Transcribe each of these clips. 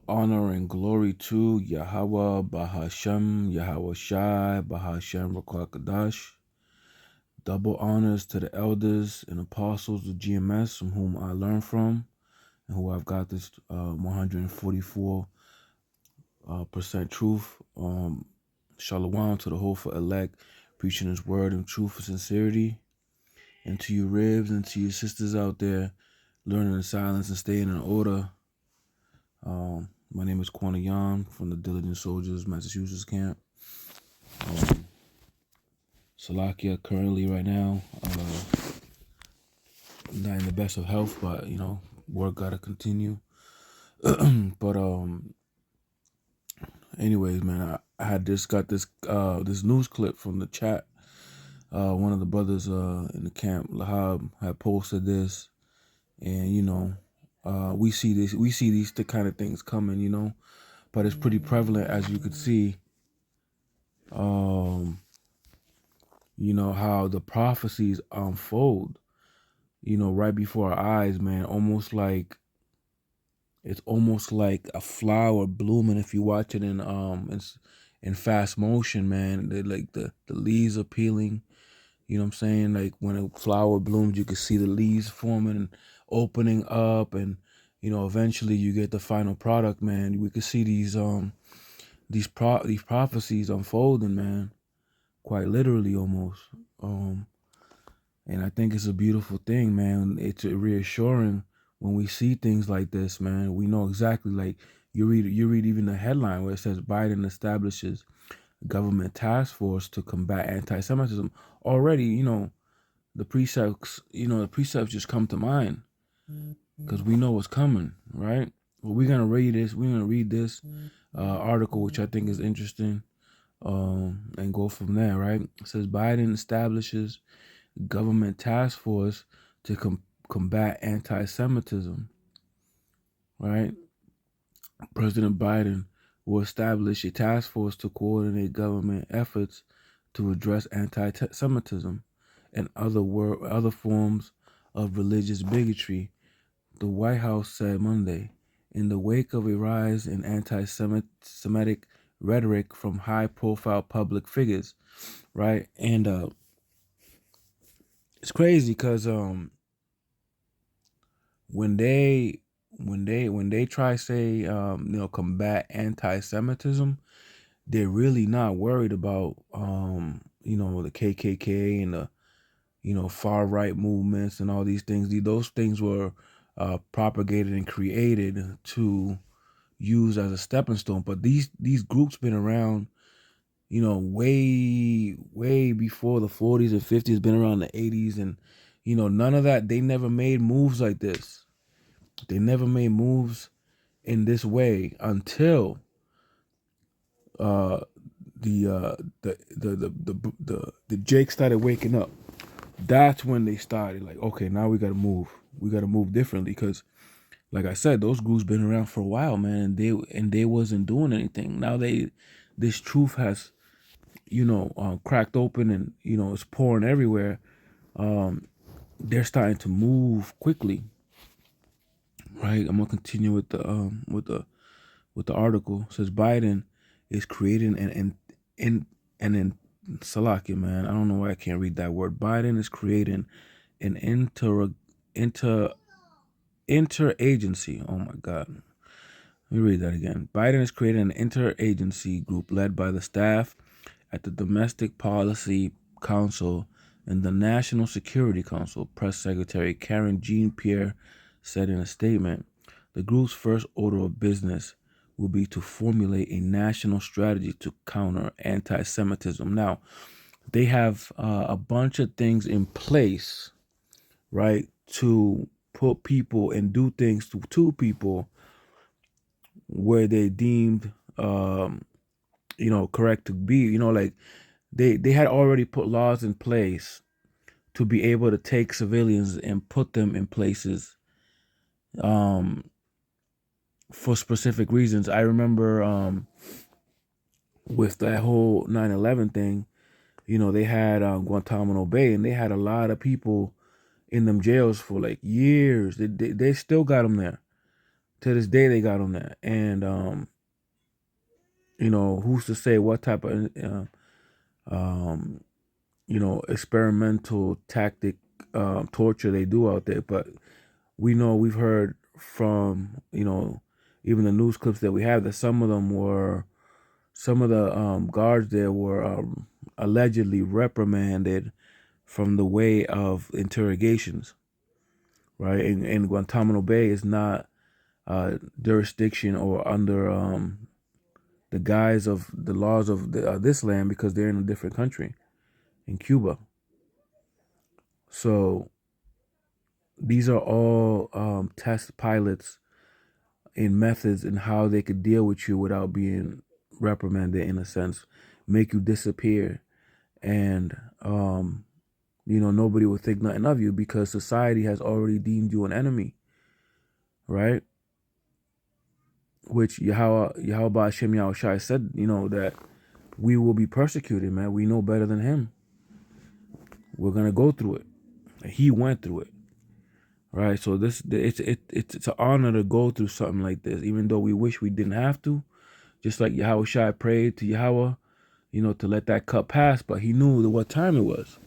Honor and glory to Yahweh Bahashem, Yahweh Shai, Bahashem Rakakadash. Double honors to the elders and apostles of GMS from whom I learned from and who I've got this 144% truth. Shalom to the hopeful elect, preaching his word in truth and sincerity. And to you ribs and to your sisters out there, learning in silence and staying in order. My name is Quana Yan from the Diligent Soldiers, Massachusetts camp. Salakia currently right now, not in the best of health, but work gotta continue. But anyways, man, I had just got this this news clip from the chat. One of the brothers in the camp, Lahab, had posted this, and we see these the kind of things coming, but it's pretty prevalent, as you could see. How the prophecies unfold, right before our eyes, man. It's almost like a flower blooming if you watch it in fast motion, man. The leaves are peeling. You know what I'm saying? Like when a flower blooms, you can see the leaves forming and opening up, and eventually you get the final product, man. We could see these prophecies unfolding, man, quite literally almost. And I think it's a beautiful thing, man. It's reassuring when we see things like this, man. We know exactly, like you read even the headline where it says Biden establishes a government task force to combat anti-Semitism. Already, the precepts just come to mind because we know what's coming, right? But we're gonna read this. We're gonna read this article, which I think is interesting, and go from there, right? It says Biden establishes government task force to combat anti-Semitism, right? President Biden will establish a task force to coordinate government efforts to address anti-Semitism and other forms of religious bigotry, the White House said Monday, in the wake of a rise in anti-Semitic rhetoric from high-profile public figures, right? And it's crazy because when they try to say combat anti-Semitism, they're really not worried about the KKK and the far right movements and all these things. Those things were propagated and created to use as a stepping stone. But these groups been around, way before the 40s and 50s. Been around the 80s, and none of that. They never made moves like this. They never made moves in this way until uh, the Jake started waking up. That's when they started like, okay, now we gotta move. We gotta move differently because, like I said, those groups been around for a while, man. And they wasn't doing anything. Now this truth has, cracked open, and it's pouring everywhere. They're starting to move quickly, right? I'm gonna continue with the article. It says Biden is creating an Salakia, man. I don't know why I can't read that word. Biden is creating an inter interagency. Oh my God. Let me read that again. Biden is creating an interagency group led by the staff at the Domestic Policy Council and the National Security Council. Press Secretary Karen Jean-Pierre said in a statement, the group's first order of business will be to formulate a national strategy to counter anti-Semitism. Now, they have a bunch of things in place, right, to put people and do things to people where they deemed, correct to be. Like they had already put laws in place to be able to take civilians and put them in places um, for specific reasons. I remember with that whole 9/11 thing, they had Guantanamo Bay, and they had a lot of people in them jails for like years. They still got them there To this day, they got on that. And who's to say what type of um, experimental tactic torture they do out there? But we've heard from even the news clips that we have that some of the guards there were allegedly reprimanded from the way of interrogations, right? And Guantanamo Bay is not jurisdiction or under the guise of the laws of this land because they're in a different country, in Cuba. So these are all test pilots in methods and how they could deal with you without being reprimanded, in a sense, make you disappear. And nobody will think nothing of you because society has already deemed you an enemy, right? Which Yahweh Hashem Yahushai said, that we will be persecuted, man. We know better than him. We're gonna go through it. He went through it, right? So it's an honor to go through something like this, even though we wish we didn't have to. Just like Yahushai prayed to Yahweh, to let that cup pass, but he knew what time it was.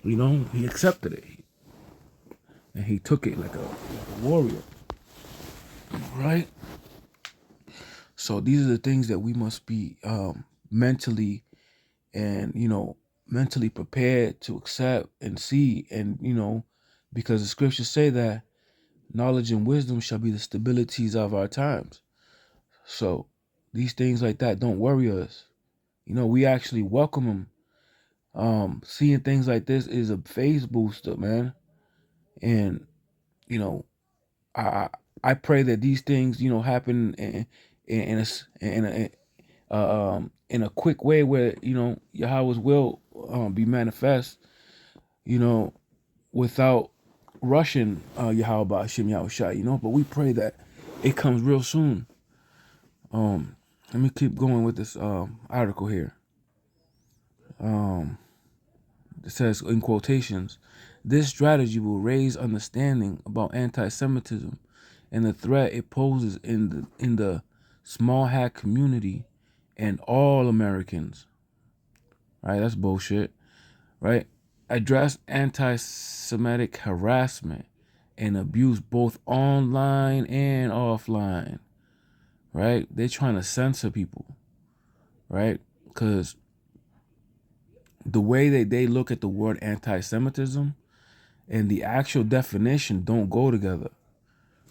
He accepted it, and he took it like a warrior, right? So these are the things that we must be mentally and mentally prepared to accept and see, and because the scriptures say that knowledge and wisdom shall be the stabilities of our times. So these things like that don't worry us. We actually welcome them. Seeing things like this is a phase booster, man. And I I pray that these things happen in a quick way where Yahweh's will be manifest. Without rushing Yahweh Hashem Yahushai. But we pray that it comes real soon. Let me keep going with this article here. It says in quotations, this strategy will raise understanding about anti-Semitism and the threat it poses in the small hat community and all Americans. Right? That's bullshit. Right? Address anti-Semitic harassment and abuse both online and offline. Right? They're trying to censor people. Right? Because the way that they look at the word anti-Semitism and the actual definition don't go together,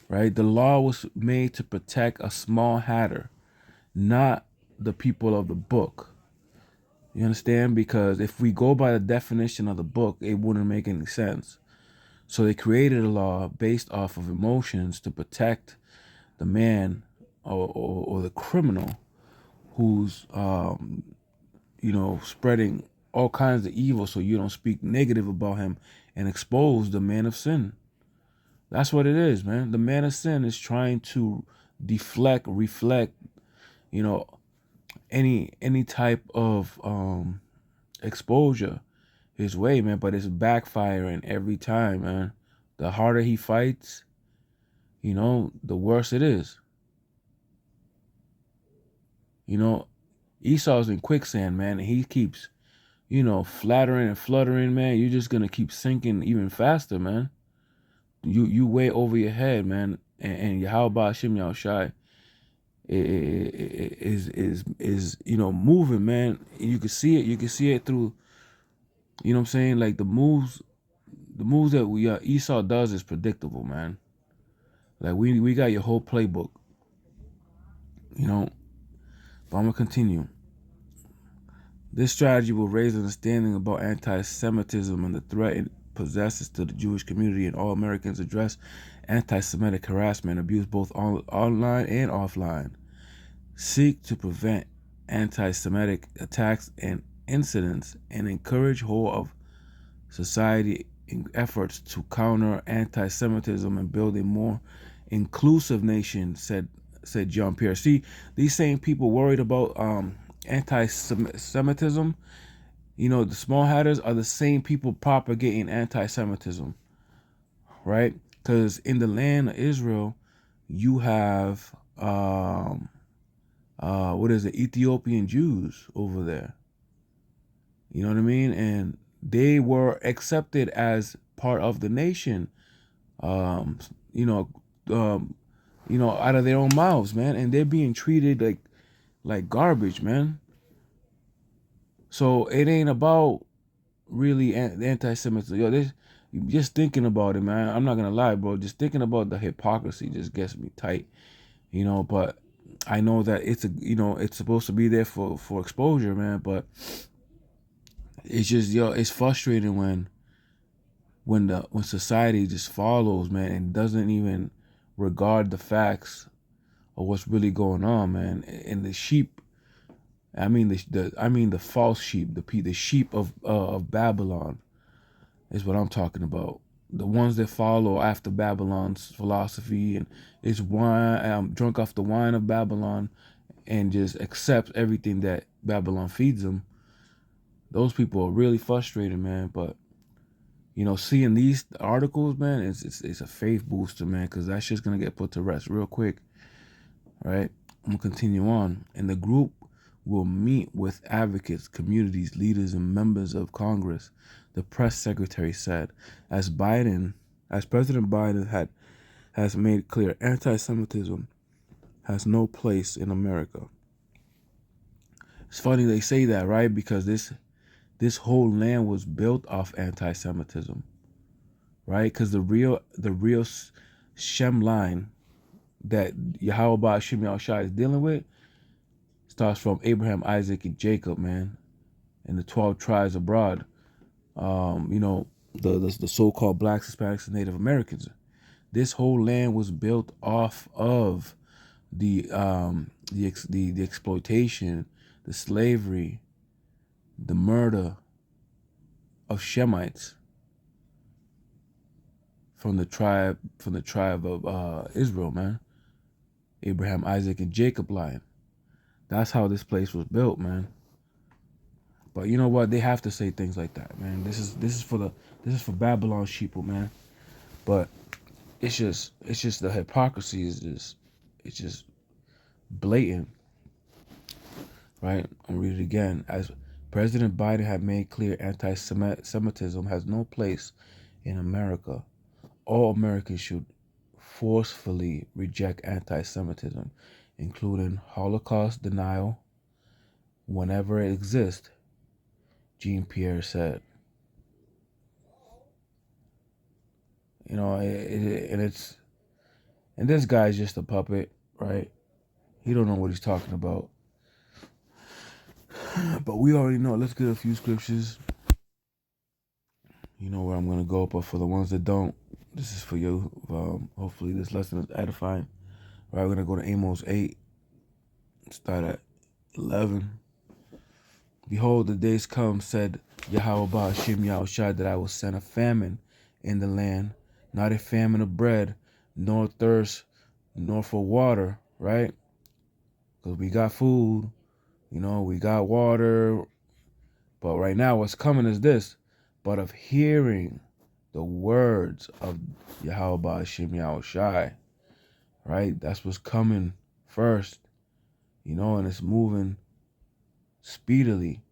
right? The law was made to protect a small hatter, not the people of the book. You understand? Because if we go by the definition of the book, it wouldn't make any sense. So they created a law based off of emotions to protect the man or the criminal who's spreading all kinds of evil, so you don't speak negative about him and expose the man of sin. That's what it is, man. The man of sin is trying to reflect, any type of exposure his way, man. But it's backfiring every time, man. The harder he fights, the worse it is. Esau's in quicksand, man, and he keeps flattering and fluttering, man. You're just gonna keep sinking even faster, man. You way over your head, man. And Yahweh Hashem Yahushai is moving, man. You can see it. You can see it through. You know what I'm saying? Like the moves that Esau does is predictable, man. Like we got your whole playbook. But I'm gonna continue. This strategy will raise understanding about anti-Semitism and the threat it possesses to the Jewish community, and all Americans address anti-Semitic harassment and abuse both online and offline. Seek to prevent anti-Semitic attacks and incidents and encourage whole of society in efforts to counter anti-Semitism and build a more inclusive nation, said Jean Pierre. See, these same people worried about anti-Semitism, the small hatters are the same people propagating anti-Semitism, right? Because in the land of Israel, you have what is it, Ethiopian Jews over there. You know what I mean? And they were accepted as part of the nation. Um, you know, um, out of their own mouths, man, and they're being treated like garbage, man. So it ain't about really anti-Semitism. Yo, this, just thinking about it, man. I'm not gonna lie, bro. Just thinking about the hypocrisy just gets me tight, But I know that it's supposed to be there for exposure, man. But it's just, it's frustrating when society just follows, man, and doesn't even regard the facts of what's really going on, man. And the sheep, I mean the false sheep, the sheep of Babylon is what I'm talking about. The ones that follow after Babylon's philosophy and is wine, drunk off the wine of Babylon, and just accept everything that Babylon feeds them. Those people are really frustrated, man. But seeing these articles, man, it's a faith booster, man, because that shit's gonna get put to rest real quick, right? I'm gonna continue on, and the group will meet with advocates, communities, leaders, and members of Congress. The press secretary said, as President Biden has made clear, anti-Semitism has no place in America. It's funny they say that, right? Because this whole land was built off anti-Semitism, right? Because the real Shem line that Yahweh Hashem Yahushua is dealing with starts from Abraham, Isaac, and Jacob, man, and the 12 tribes abroad. The so-called blacks, Hispanics, and Native Americans. This whole land was built off of the exploitation, the slavery, the murder of Shemites from the tribe of Israel, man. Abraham, Isaac, and Jacob line. That's how this place was built, man. But you know what? They have to say things like that, man. This is for Babylon sheeple, man. But it's just the hypocrisy is just it's just blatant, right? I'll read it again. As President Biden had made clear, anti-Semitism has no place in America. All Americans should forcefully reject anti-Semitism, including Holocaust denial, whenever it exists, Jean-Pierre said. And this guy's just a puppet, right? He don't know what he's talking about. But we already know. Let's get a few scriptures. You know where I'm going to go, but for the ones that don't, this is for you. Hopefully this lesson is edifying. All right, we're going to go to Amos 8. Start at 11. Behold, the days come, said Yahweh Ba'ashim Yahushua, that I will send a famine in the land, not a famine of bread, nor thirst, nor for water, right? Because we got food, we got water, but right now what's coming is this, but of hearing the words of Yahweh Ba'ashim Yahushua, right? That's what's coming first, and it's moving speedily,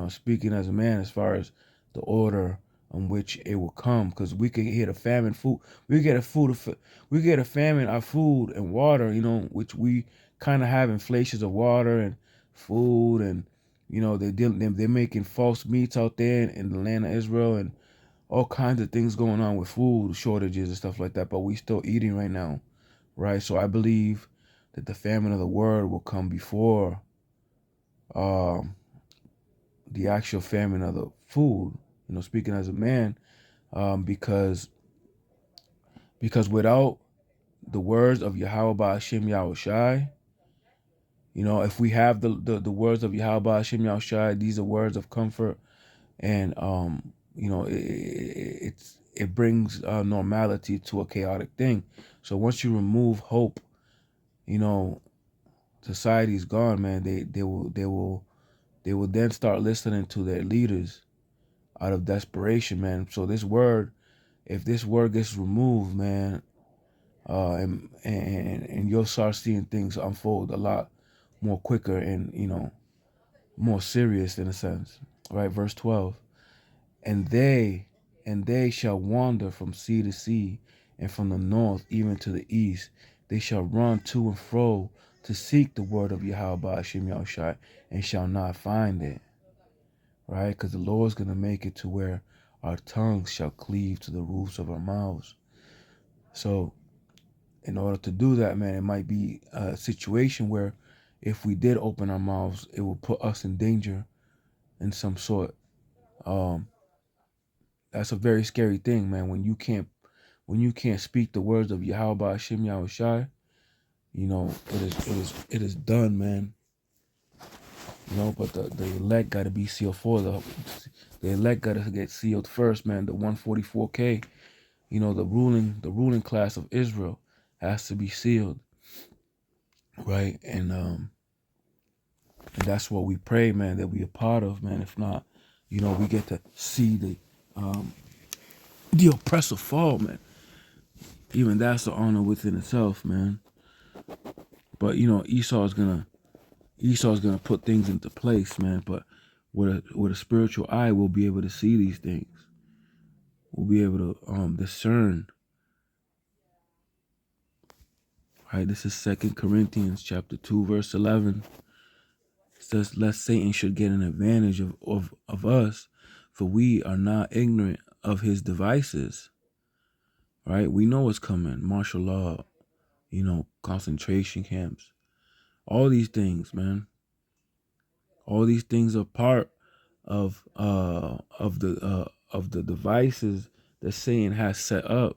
speaking as a man as far as the order on which it will come, because we can hit a famine food. We get a famine of food and water, which we kind of have inflations of water and food, and they're making false meats out there in the land of Israel, and all kinds of things going on with food shortages and stuff like that. But we still eating right now, right? So I believe that the famine of the word will come before the actual famine of the food, speaking as a man, because without the words of Yahweh Ba'ashim Yahushai, if we have the words of Yahweh Ba'ashim Yahushai, these are words of comfort, and it brings normality to a chaotic thing. So once you remove hope, society's gone, man. They will then start listening to their leaders out of desperation, man. So if this word gets removed, man, and you'll start seeing things unfold a lot more quicker and more serious in a sense, right? Verse 12. And they shall wander from sea to sea, and from the north even to the east. They shall run to and fro to seek the word of Yahweh Ba'ashim Yahushai, and shall not find it. Right? Because the Lord's going to make it to where our tongues shall cleave to the roofs of our mouths. So in order to do that, man, it might be a situation where if we did open our mouths, it will put us in danger in some sort. That's a very scary thing, man. When you can't speak the words of Yahweh Hashem Yahushai, it is done, man. But the elect gotta be sealed for the elect gotta get sealed first, man. The 144K, the ruling class of Israel has to be sealed. Right? And that's what we pray, man, that we a part of, man. If not, we get to see the oppressor fall, man. Even that's the honor within itself, man. But Esau's gonna put things into place, man. But with a spiritual eye, we'll be able to see these things. We'll be able to discern. Right? This is 2 Corinthians chapter 2, verse 11. It says, lest Satan should get an advantage of us, for we are not ignorant of his devices. Right? We know what's coming. Martial law, concentration camps. All these things, man. All these things are part of the devices that Satan has set up.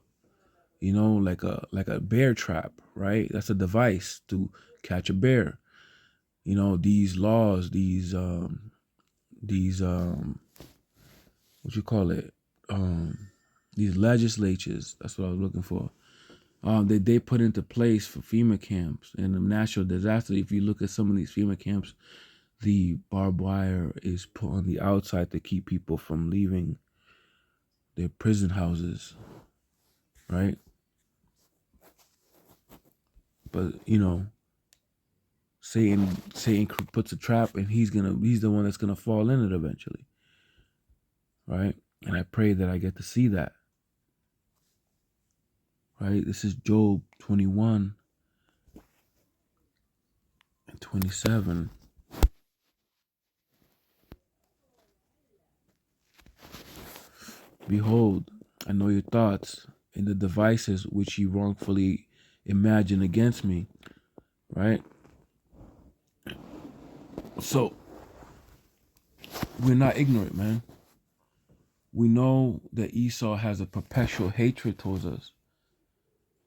Like a bear trap, right? That's a device to catch a bear. These laws, these what you call it? These legislatures. That's what I was looking for. They put into place for FEMA camps and the natural disaster. If you look at some of these FEMA camps, the barbed wire is put on the outside to keep people from leaving their prison houses, right? But Satan puts a trap, and he's the one that's gonna fall in it eventually, right? And I pray that I get to see that. Right? This is Job 21 and 27. Behold, I know your thoughts and the devices which you wrongfully imagine against me. Right? So, we're not ignorant, man. We know that Esau has a perpetual hatred towards us.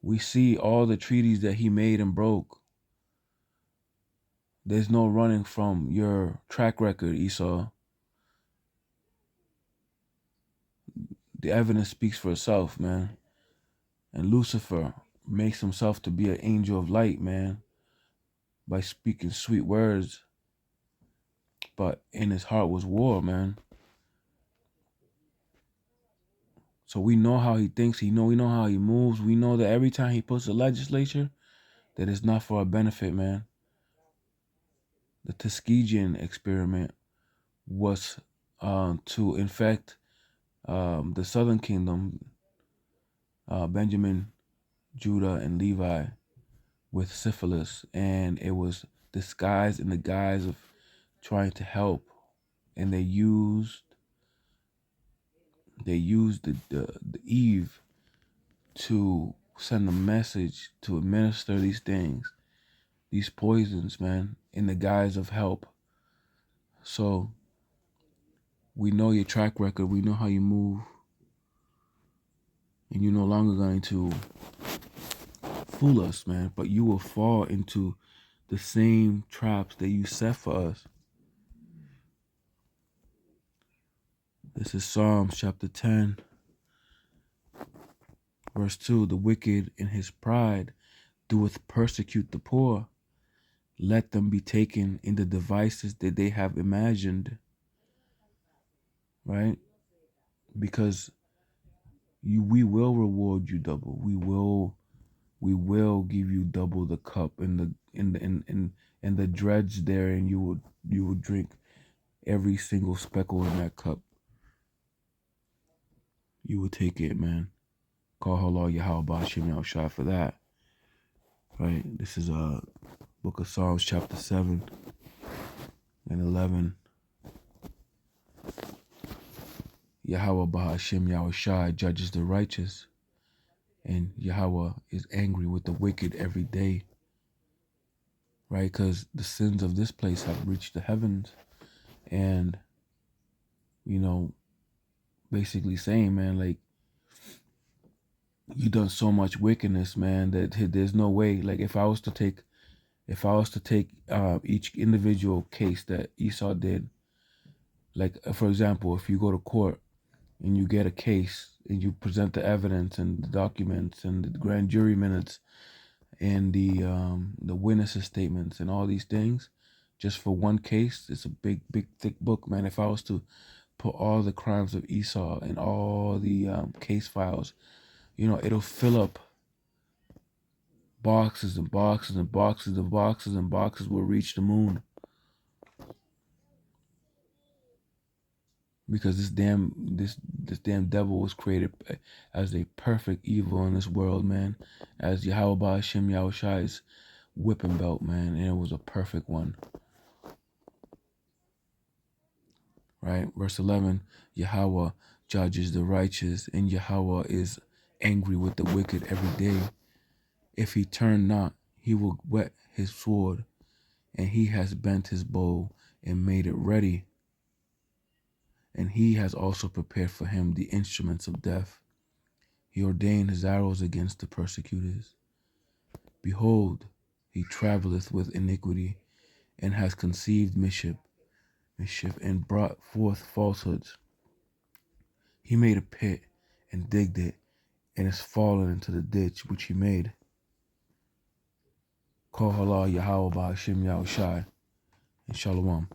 We see all the treaties that he made and broke. There's no running from your track record, Esau. The evidence speaks for itself, man. And Lucifer makes himself to be an angel of light, man, by speaking sweet words. But in his heart was war, man. So we know how he thinks. We know how he moves. We know that every time he puts a legislature, that it's not for our benefit, man. The Tuskegean experiment was to infect the southern kingdom, Benjamin, Judah, and Levi, with syphilis, and it was disguised in the guise of trying to help, and they used the Eve to send a message to administer these things, these poisons, man, in the guise of help. So we know your track record, we know how you move, and you're no longer going to fool us, man, but you will fall into the same traps that you set for us. This is Psalms chapter 10, verse 2. The wicked in his pride doeth persecute the poor. Let them be taken in the devices that they have imagined. Right? Because we will reward you double. We will we will give you double the cup in the dregs there, and you will drink every single speckle in that cup. You will take it, man. Call halal Yahweh Bashim Yahushua for that. Right? This is Book of Psalms chapter 7 and 11. Yahweh Bahashim Yahushua judges the righteous, and Yahweh is angry with the wicked every day. Right? Because the sins of this place have reached the heavens. And, you know, basically saying, man, like, you done so much wickedness, man, that there's no way. Like, if I was to take each individual case that Esau did, like, for example, if you go to court and you get a case and you present the evidence and the documents and the grand jury minutes and the witnesses statements and all these things, just for one case, it's a big thick book, man. If I was to put all the crimes of Esau and all the case files, you know, it'll fill up boxes and boxes and boxes and boxes and boxes will reach the moon. Because this damn devil was created as a perfect evil in this world, man. As Yahweh Hashem Yahushua's whipping belt, man, and it was a perfect one. Right? Verse 11, Yahweh judges the righteous, and Yahweh is angry with the wicked every day. If he turn not, he will whet his sword, and he has bent his bow and made it ready. And he has also prepared for him the instruments of death. He ordained his arrows against the persecutors. Behold, he travelleth with iniquity, and has conceived mischief, and brought forth falsehoods. He made a pit, and digged it, and is fallen into the ditch which he made. Call halal Yahweh Ba'ashim Yahushai, and Shalom.